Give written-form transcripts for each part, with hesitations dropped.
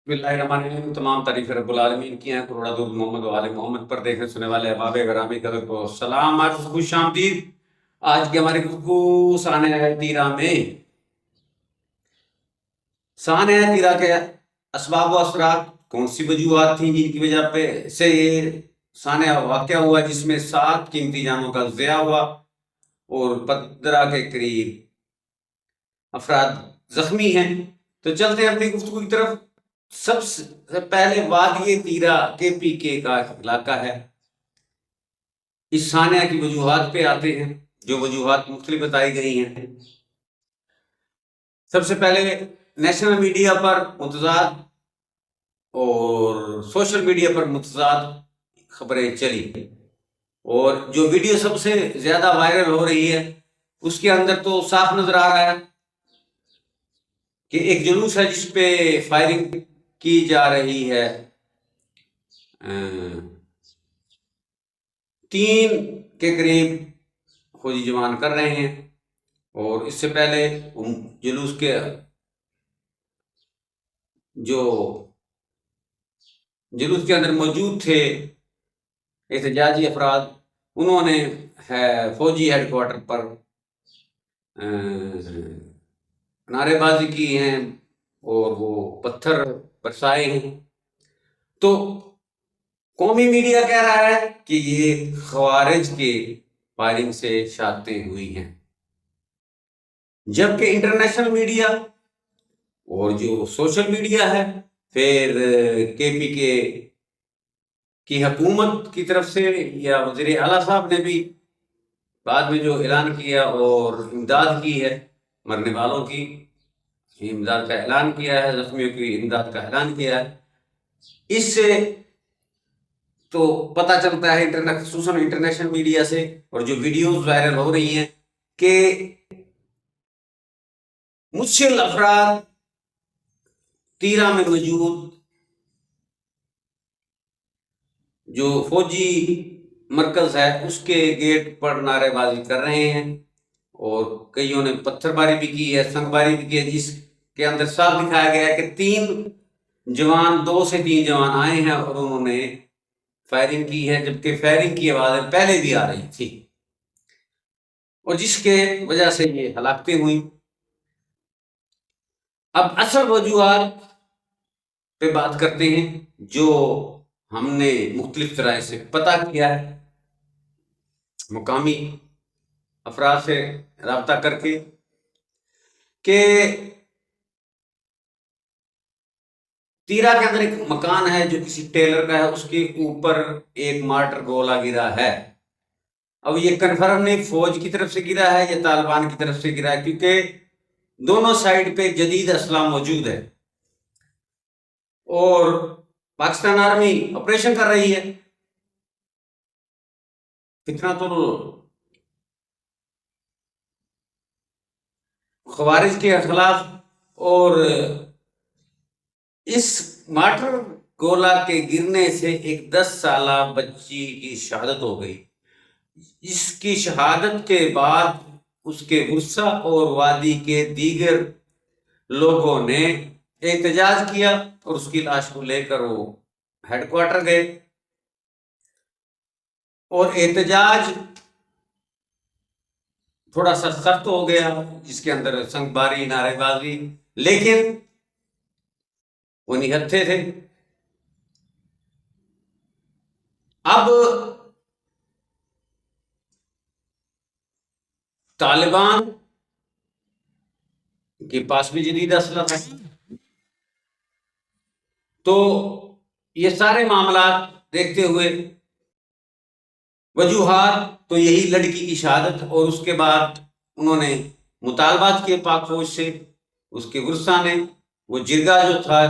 بسم اللہ الرحمن الرحیم. تمام تعریف رب العالمین کی ہیں. کروڑا درود محمد و آل محمد پر. دیکھنے سننے والے احباب گرامی قدر کو سلام عرض خوش آمدید. آج کی ہماری گفتگو سانحہ تیرہ میں سانحہ تیرہ کے اسباب و اثرات، کون سی وجوہات تھیں جن کی وجہ پہ سے یہ سانحہ واقعہ ہوا جس میں 7 قیمتی جانوں کا ضیاع ہوا اور 15 کے قریب افراد زخمی ہیں. تو چلتے ہیں اپنی گفتگو کی طرف. سب سے پہلے وادی تیرہ KPK کا علاقہ ہے. اس سانحہ کی وجوہات پہ آتے ہیں جو وجوہات مختلف بتائی گئی ہیں. سب سے پہلے نیشنل میڈیا پر متضاد اور سوشل میڈیا پر متضاد خبریں چلی، اور جو ویڈیو سب سے زیادہ وائرل ہو رہی ہے اس کے اندر تو صاف نظر آ رہا ہے کہ ایک جلوس ہے جس پہ فائرنگ کی جا رہی ہے. 3 کے قریب فوجی جوان کر رہے ہیں، اور اس سے پہلے جلوس کے اندر موجود تھے احتجاجی افراد، انہوں نے فوجی ہیڈ کوارٹر پر نعرے بازی کی ہیں اور وہ پتھر برسائے ہیں. تو قومی میڈیا کہہ رہا ہے کہ یہ خوارج کے فائرنگ سے شہادتیں ہوئی ہیں، جبکہ انٹرنیشنل میڈیا اور جو سوشل میڈیا ہے پھر KPK کی حکومت کی طرف سے یا وزیر اعلیٰ صاحب نے بھی بعد میں جو اعلان کیا اور امداد کی ہے، مرنے والوں کی امداد کا اعلان کیا ہے، زخمیوں کی امداد کا اعلان کیا ہے. اس سے تو پتہ چلتا ہے خصوصاً انٹرنیشنل میڈیا سے اور جو ویڈیوز وائرل ہو رہی ہیں کہ مشکل افراد تیرہ میں موجود جو فوجی مرکز ہے اس کے گیٹ پر نعرے بازی کر رہے ہیں، اور کئیوں نے پتھر باری بھی کی ہے، سنگ باری بھی کی ہے، جس کے اندر صاف دکھایا گیا ہے کہ 2 سے 3 جوان آئے ہیں اور انہوں نے فائرنگ کی ہے، جبکہ فائرنگ کی آوازیں پہلے بھی آ رہی تھی اور جس کے وجہ سے یہ ہلاکتیں ہوئیں. اب اصل وجوہات پہ بات کرتے ہیں جو ہم نے مختلف طرح سے پتہ کیا ہے مقامی افراد سے رابطہ کر کے، کہ تیرہ کے اندر ایک مکان ہے جو کسی ٹیلر کا ہے، اس کے اوپر ایک مارٹر گولہ گرا ہے. اب یہ کنفرم نہیں فوج کی طرف سے گرا ہے یا طالبان کی طرف سے گرا ہے، کیونکہ دونوں سائڈ پہ جدید اسلحہ موجود ہے اور پاکستان آرمی آپریشن کر رہی ہے. فتنہ خوارج کے خلاف، اور اس مارٹر گولہ کے گرنے سے ایک 10 سالہ بچی کی شہادت ہو گئی. اس کی شہادت کے بعد اس کے ورثہ اور وادی کے دیگر لوگوں نے احتجاج کیا اور اس کی لاش کو لے کر وہ ہیڈ کوارٹر گئے، اور احتجاج تھوڑا سا سخت ہو گیا جس کے اندر سنگ باری، نعرے بازی، لیکن وہ نہتے تھے. اب طالبان کے پاس بھی جدید اسلحہ تھا، تو یہ سارے معاملات دیکھتے ہوئے وجوہات تو یہی لڑکی کی شہادت، اور اس کے بعد انہوں نے مطالبات کیے پاک فوج سے، اس کے ورثہ نے، وہ جرگہ جو تھا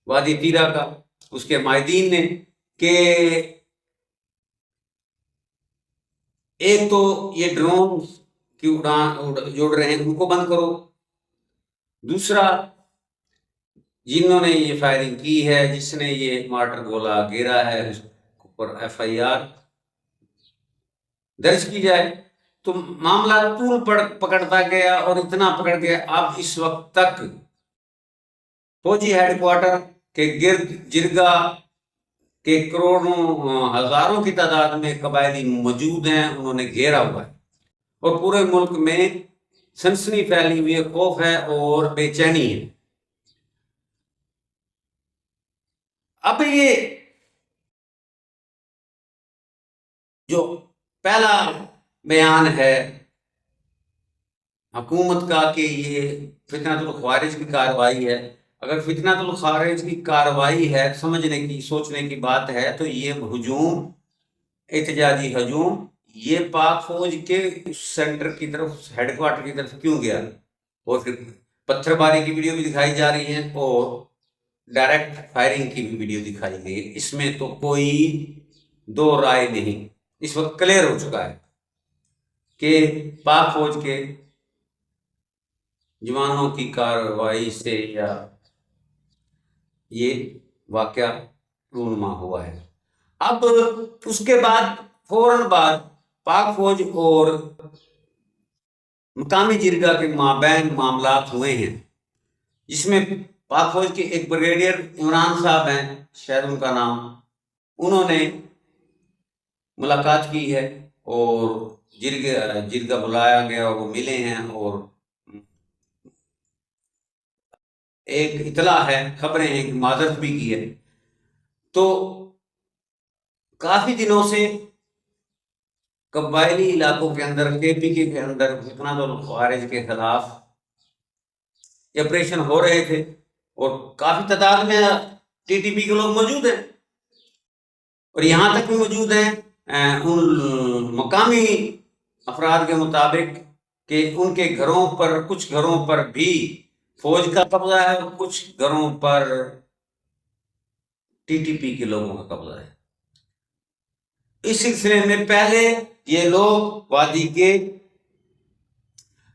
وادی تیرہ کا، اس کے مائدین نے، کہ ایک تو یہ ڈرون کی اڑان جوڑ رہے ہیں ان کو بند کرو، دوسرا جنہوں نے یہ فائرنگ کی ہے، جس نے یہ مارٹر گولہ گرا ہے، اس پر FIR درج کی جائے. تو معاملہ طول پکڑتا گیا اور اتنا پکڑ گیا. اب اس وقت تک فوجی ہیڈ کوارٹر کے گرد جرگا کے کروڑوں ہزاروں کی تعداد میں قبائلی موجود ہیں، انہوں نے گھیرا ہوا ہے، اور پورے ملک میں سنسنی پھیلی ہوئی ہے، خوف ہے اور بے چینی ہے۔ اب یہ جو پہلا بیان ہے حکومت کا کہ یہ فتنۃ الخوارج کی کارروائی ہے، اگر فتنۃ الخوارج کی کارروائی ہے، سمجھنے کی سوچنے کی بات ہے، تو یہ ہجوم، احتجاجی ہجوم، یہ پاک فوج کے سینٹر کی طرف، ہیڈ کوارٹر کی طرف کیوں گیا؟ اور پھر پتھر باری کی ویڈیو بھی دکھائی جا رہی ہے اور ڈائریکٹ فائرنگ کی بھی ویڈیو دکھائی گئی ہے، اس میں تو کوئی دو رائے نہیں، اس وقت کلیئر ہو چکا ہے کہ پاک فوج کے جوانوں کی کارروائی سے یا یہ واقعہ رونما ہوا ہے۔ اب اس کے بعد فوراً بعد پاک فوج اور مقامی جرگہ کے مابین معاملات ہوئے ہیں، جس میں پاک فوج کے ایک بریگیڈیئر عمران صاحب ہیں، شاید ان کا نام، انہوں نے ملاقات کی ہے اور جرگہ بلایا گیا اور وہ ملے ہیں، اور ایک اطلاع ہے، خبریں ہیں کہ معذرت بھی کی ہے۔ تو کافی دنوں سے قبائلی علاقوں کے اندر، کے پی کے اندر فتنۃ الخوارج کے خلاف آپریشن ہو رہے تھے، اور کافی تعداد میں ٹی ٹی پی کے لوگ موجود ہیں، اور یہاں تک بھی موجود ہیں ان مقامی افراد کے مطابق کہ ان کے گھروں پر، کچھ گھروں پر بھی فوج کا قبضہ ہے اور کچھ گھروں پر ٹی ٹی پی کے لوگوں کا قبضہ ہے۔ اس سلسلے میں پہلے یہ لوگ وادی کے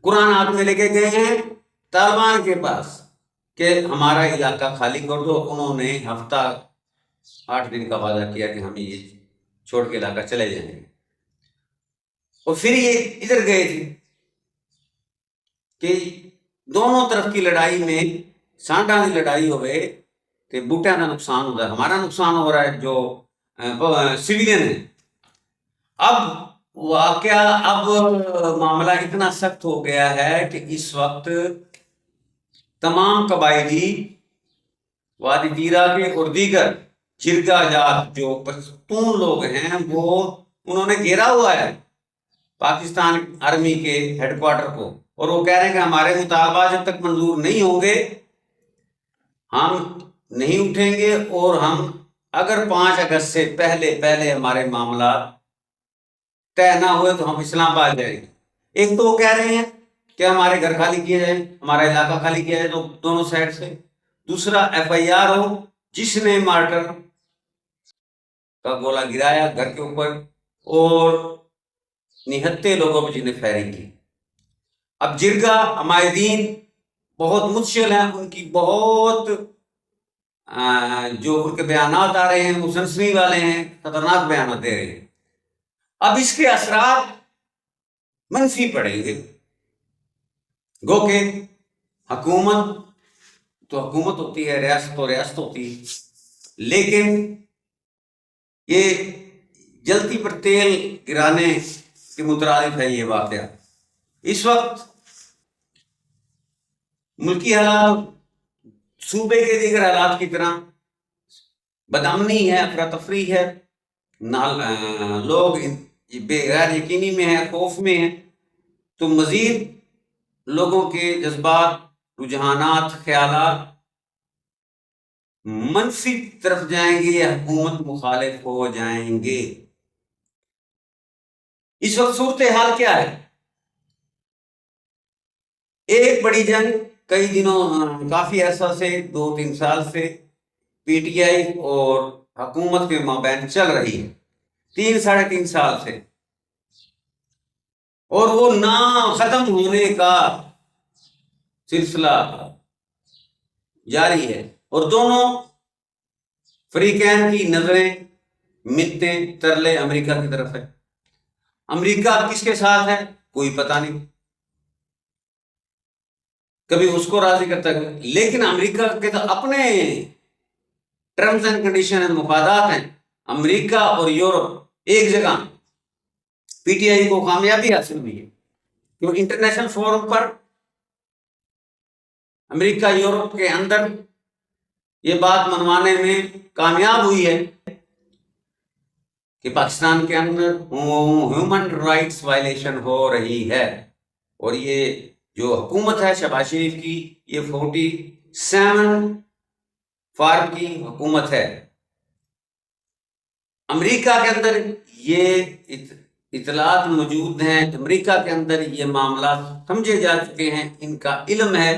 قرآن ہاتھ میں لے کے گئے ہیں طالبان کے پاس کہ ہمارا علاقہ خالی کر دو، انہوں نے ہفتہ 8 دن کا وعدہ کیا کہ ہم یہ چھوڑ کے علاقہ چلے جائیں گے، اور پھر یہ ادھر گئے تھے کہ دونوں طرف کی لڑائی میں سانڈا کی لڑائی ہوئے کہ بوٹیاں کا نقصان ہو رہا ہے، ہمارا نقصان ہو رہا ہے جو سویلین ہے۔ اب واقعہ، اب معاملہ اتنا سخت ہو گیا ہے کہ اس وقت تمام قبائلی وادی دیرہ کے اور دیگر جرگہ جات جو پشتون لوگ ہیں، وہ انہوں نے گھیرا ہوا ہے پاکستان آرمی کے ہیڈ کوارٹر کو، اور وہ کہہ رہے ہیں کہ ہمارے مطالبات جب تک منظور نہیں ہوں گے ہم نہیں اٹھیں گے، اور ہم اگر 5 اگست سے پہلے ہمارے معاملات طے نہ ہوئے تو ہم اسلام آباد جائیں گے۔ ایک تو وہ کہہ رہے ہیں کہ ہمارے گھر خالی کیے جائیں، ہمارا علاقہ خالی کیا جائے، دونوں سائڈ سے۔ دوسرا ایف آئی آر ہو جس نے مارٹر کا گولہ گرایا گھر کے اوپر اور نہتے لوگوں پہ جنہیں فائرنگ کی۔ اب جرگہ عمائدین بہت متشل ہیں، ان کی بہت جو ان کے بیانات آ رہے ہیں وہ سنسنی والے ہیں، خطرناک بیانات دے رہے ہیں۔ اب اس کے اثرات منفی پڑیں گے، گو کہ حکومت تو حکومت ہوتی ہے، ریاست تو ریاست ہوتی ہے، لیکن یہ جلتی پر تیل گرانے کے مترادف ہے یہ واقعہ۔ اس وقت ملکی حالات صوبے کے دیگر حالات کی طرح بدامنی ہے، افراتفری ہے، لوگ غیر یقینی میں ہیں، خوف میں ہیں، تو مزید لوگوں کے جذبات، رجحانات، خیالات منفی طرف جائیں گے یا حکومت مخالف ہو جائیں گے۔ اس وقت صورتحال کیا ہے؟ ایک بڑی جنگ کئی دنوں، کافی عرصہ سے، 2-3 سال سے پی ٹی آئی اور حکومت کے مابین چل رہی ہے، 3-3.5 سال سے، اور وہ نہ ختم ہونے کا سلسلہ جاری ہے، اور دونوں فریقین کی نظریں، منتیں، ترلے امریکہ کی طرف ہے۔ امریکہ کس کے ساتھ ہے کوئی پتہ نہیں، کبھی اس کو راضی کرتا ہے، لیکن امریکہ کے تو اپنے ٹرمز اینڈ کنڈیشن ہیں، مفادات ہیں۔ امریکہ اور یورپ ایک جگہ پی ٹی آئی کو کامیابی حاصل ہوئی ہے، کیوں انٹرنیشنل فورم پر امریکہ یورپ کے اندر یہ بات منوانے میں کامیاب ہوئی ہے کہ پاکستان کے اندر ہیومن رائٹس وائلیشن ہو رہی ہے، اور یہ جو حکومت ہے شہباز شریف کی، یہ 47 فارم کی حکومت ہے۔ امریکہ کے اندر یہ اطلاعات موجود ہیں، امریکہ کے اندر یہ معاملات سمجھے جا چکے ہیں، ان کا علم ہے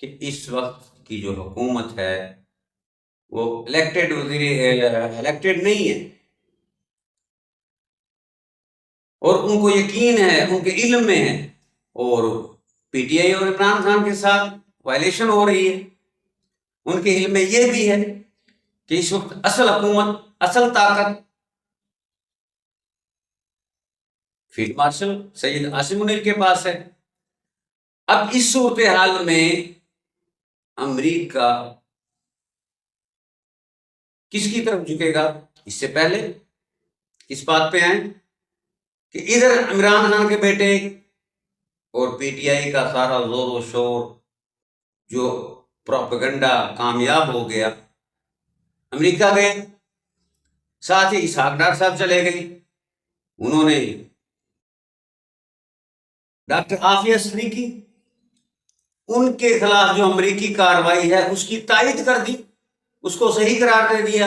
کہ اس وقت کی جو حکومت ہے وہ الیکٹڈ نہیں ہے، اور ان کو یقین ہے، ان کے علم میں ہے، اور پی ٹی آئی اور عمران خان کے ساتھ وائلیشن ہو رہی ہے۔ ان کے علم میں یہ بھی ہے کہ اس وقت اصل حکومت، اصل طاقت فیلڈ مارشل سید عاصم منیر کے پاس ہے۔ اب اس صورتحال میں امریکہ کس کی طرف جھکے گا؟ اس سے پہلے اس بات پہ آئیں کہ ادھر عمران خان کے بیٹے اور پی ٹی آئی کا سارا زور و شور جو پروپیگنڈا کامیاب ہو گیا، امریکہ گئے، ساتھ ہی اسحاق ڈار صاحب چلے گئے، انہوں نے ڈاکٹر عافیہ صدیقی ان کے خلاف جو امریکی کارروائی ہے اس کی تائید کر دی، اس کو صحیح قرار دے دیا۔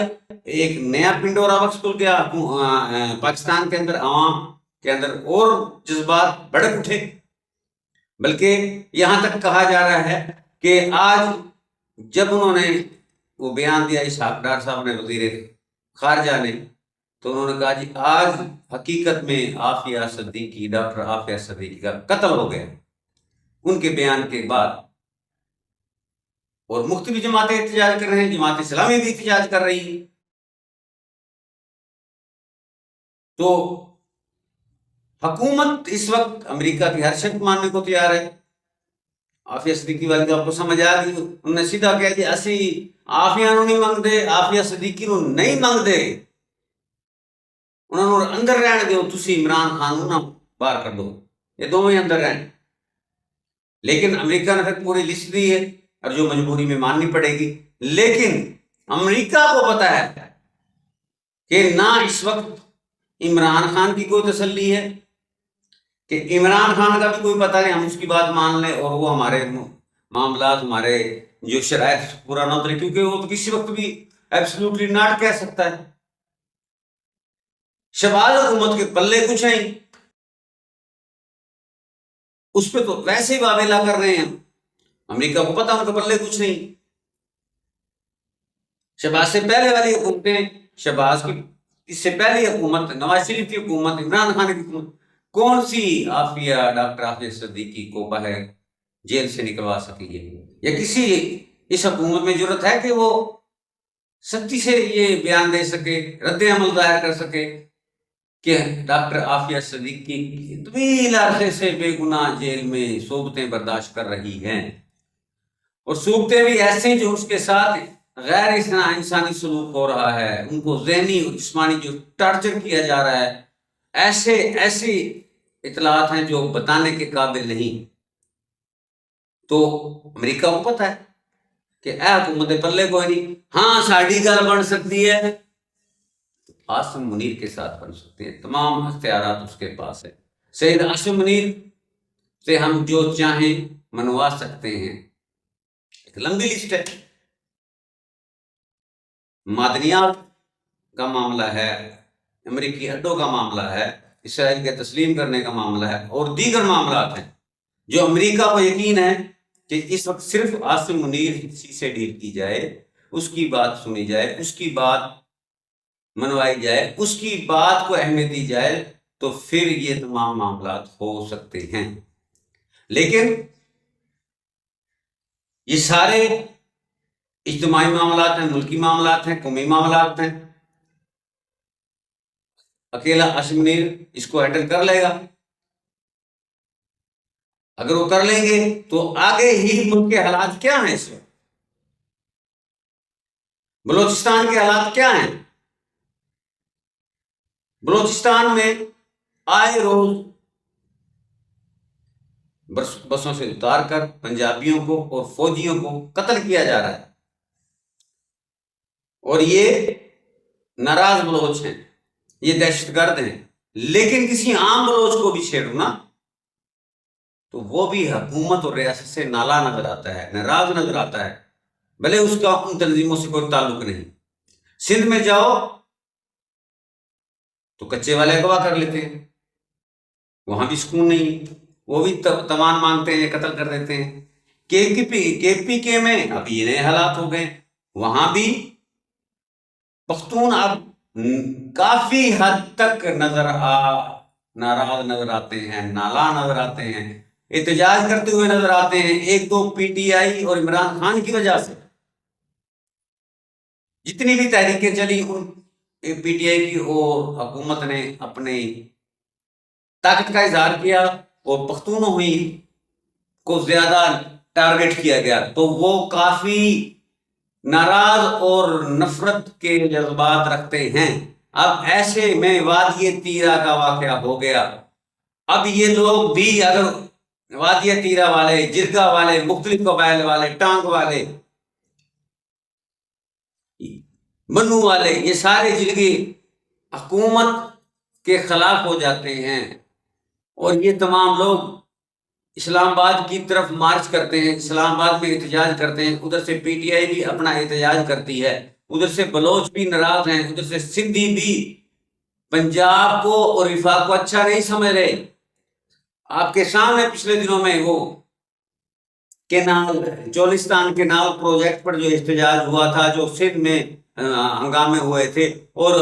ایک نیا پنڈورا باکس کھل گیا پاکستان کے اندر، عوام کے اندر اور جذبات بھڑک اٹھے، بلکہ یہاں تک کہا جا رہا ہے کہ آج جب انہوں نے وہ بیان دیا اسحاق ڈار صاحب نے، وزیر خارجہ نے، تو انہوں نے کہا جی آج حقیقت میں عافیہ صدیقی، ڈاکٹر عافیہ صدیقی کا قتل ہو گیا ان کے بیان کے بعد۔ اور مختلف جماعتیں احتجاج کر رہے ہیں، جماعت اسلامی بھی احتجاج کر رہی ہے۔ تو حکومت اس وقت امریکہ کی ہر شرط ماننے کو تیار ہے۔ عافیہ صدیقی والے تو آپ کو سمجھ آ گئی، انہوں نے سیدھا کہہ دیا اسی عافیہ نو نہیں منگ دے، عافیہ صدیقی نو نہیں منگ دے، انہوں نے اندر رہن دو، تسی عمران خان نو نہ باہر کر دو، یہ دونوں ہی اندر رہن۔ لیکن امریکہ نے پھر پوری لسٹ دی ہے، اور جو مجبوری میں ماننی پڑے گی۔ لیکن امریکہ کو پتا ہے کہ نہ اس وقت عمران خان کی کوئی تسلی ہے، کہ عمران خان کا بھی کوئی پتہ نہیں، ہم اس کی بات مان لیں اور وہ ہمارے معاملات، ہمارے جو شرائط پورا نہ اترے، کیونکہ وہ تو کسی وقت بھی ایبسلوٹلی ناٹ کہہ سکتا ہے۔ شہباز حکومت کے پلے کچھ نہیں، اس پہ تو ویسے ہی واویلا کر رہے ہیں، امریکہ کو پتا ان کے پلے کچھ نہیں۔ شہباز سے پہلے والی حکومتیں، شہباز کی اس سے پہلی حکومت، نواز شریف کی حکومت، عمران خان کی حکومت، کون سی عافیہ، ڈاکٹر عافیہ صدیقی کو باہر جیل سے نکلوا سکی ہے؟ یا کسی اس حکومت میں جرت ہے کہ وہ سختی سے یہ بیان دے سکے، رد عمل ظاہر کر سکے کہ ڈاکٹر عافیہ صدیقی طویل عرصے سے بے گناہ جیل میں صوبتیں برداشت کر رہی ہیں، اور صوبتیں بھی ایسے جو اس کے ساتھ غیر انسانی سلوک ہو رہا ہے، ان کو ذہنی اور جسمانی جو ٹارچر کیا جا رہا ہے، ایسی اطلاعات ہیں جو بتانے کے قابل نہیں۔ تو امریکہ کو پتہ ہے کہ اے حکومت پلے کوئی نہیں، ہاں ساڑی گل بن سکتی ہے، عاصم منیر کے ساتھ بن سکتے ہیں، تمام اختیارات اس کے پاس ہے۔ سید عاصم منیر سے ہم جو چاہیں منوا سکتے ہیں، ایک لمبی لسٹ ہے، معدنیات کا معاملہ ہے، امریکی اڈوں کا معاملہ ہے، اسرائیل کے تسلیم کرنے کا معاملہ ہے، اور دیگر معاملات ہیں جو امریکہ کو یقین ہے کہ اس وقت صرف عاصم منیر سے ڈیل کی جائے، اس کی بات سنی جائے، اس کی بات منوائی جائے، اس کی بات کو اہمیت دی جائے، تو پھر یہ تمام معاملات ہو سکتے ہیں۔ لیکن یہ سارے اجتماعی معاملات ہیں، ملکی معاملات ہیں، قومی معاملات ہیں، اکیلا عاصم منیر اس کو ہینڈل کر لے گا؟ اگر وہ کر لیں گے تو آگے ہی ملک کے حالات کیا ہیں اس وقت، بلوچستان کے حالات کیا ہیں؟ بلوچستان میں آئے روز بسوں سے اتار کر پنجابیوں کو اور فوجیوں کو قتل کیا جا رہا ہے، اور یہ ناراض بلوچ ہیں، یہ دہشت گرد ہیں۔ لیکن کسی عام بلوچ کو بھی چھیڑو نا تو وہ بھی حکومت اور ریاست سے نالا نظر آتا ہے، ناراض نظر آتا ہے، بھلے اس کا ان تنظیموں سے کوئی تعلق نہیں۔ سندھ میں جاؤ تو کچے والے اغوا کر لیتے ہیں، وہاں بھی سکون نہیں، وہ بھی تمان مانگتے ہیں، قتل کر دیتے ہیں۔ کے پی کے میں اب یہ نئے حالات ہو گئے، وہاں بھی پختون اب کافی حد تک ناراض نظر آتے ہیں، نالا نظر آتے ہیں، احتجاج کرتے ہوئے نظر آتے ہیں، ایک تو پی ٹی آئی اور عمران خان کی وجہ سے۔ جتنی بھی تحریکیں چلی ان پی ٹی آئی کی اور حکومت نے اپنی طاقت کا اظہار کیا، اور پختونوں ہی کو زیادہ ٹارگٹ کیا گیا، تو وہ کافی ناراض اور نفرت کے جذبات رکھتے ہیں۔ اب ایسے میں وادی تیرا کا واقعہ ہو گیا، اب یہ لوگ بھی اگر وادی تیرا والے، جرگا والے، مختلف قبائل والے، ٹانگ والے، منو والے، یہ سارے جرگے حکومت کے خلاف ہو جاتے ہیں، اور یہ تمام لوگ اسلام آباد کی طرف مارچ کرتے ہیں، اسلام آباد میں احتجاج کرتے ہیں، ادھر سے پی ٹی آئی بھی اپنا احتجاج کرتی ہے، ادھر سے بلوچ بھی ناراض ہیں، ادھر سے سندھی بھی پنجاب کو اور وفاق کو اچھا نہیں سمجھ رہے۔ آپ کے سامنے پچھلے دنوں میں وہ کینال، چولستان کینال پروجیکٹ پر جو احتجاج ہوا تھا، جو سندھ میں ہنگامے ہوئے تھے، اور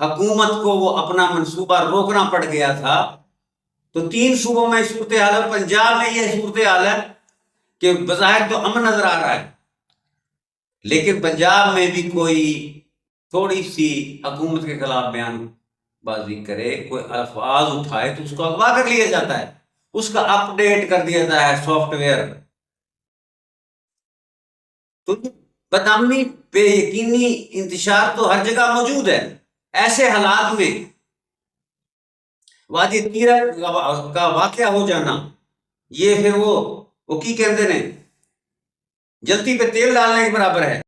حکومت کو وہ اپنا منصوبہ روکنا پڑ گیا تھا، تو 3 صوبوں میں صورتحال ہے، پنجاب میں یہ صورتحال ہے کہ بظاہر تو امن نظر آ رہا ہے، لیکن پنجاب میں بھی کوئی تھوڑی سی حکومت کے خلاف بیان بازی کرے، کوئی الفاظ اٹھائے تو اس کو اغوا کر لیا جاتا ہے، اس کا اپ ڈیٹ کر دیا جاتا ہے سافٹ ویئر۔ تو بدامنی، بے یقینی انتشار تو ہر جگہ موجود ہے۔ ایسے حالات میں وادی تیرا کا واقعہ ہو جانا، یہ پھر وہ کی کہتے ہیں جلتی پہ تیل ڈالنے کے برابر ہے۔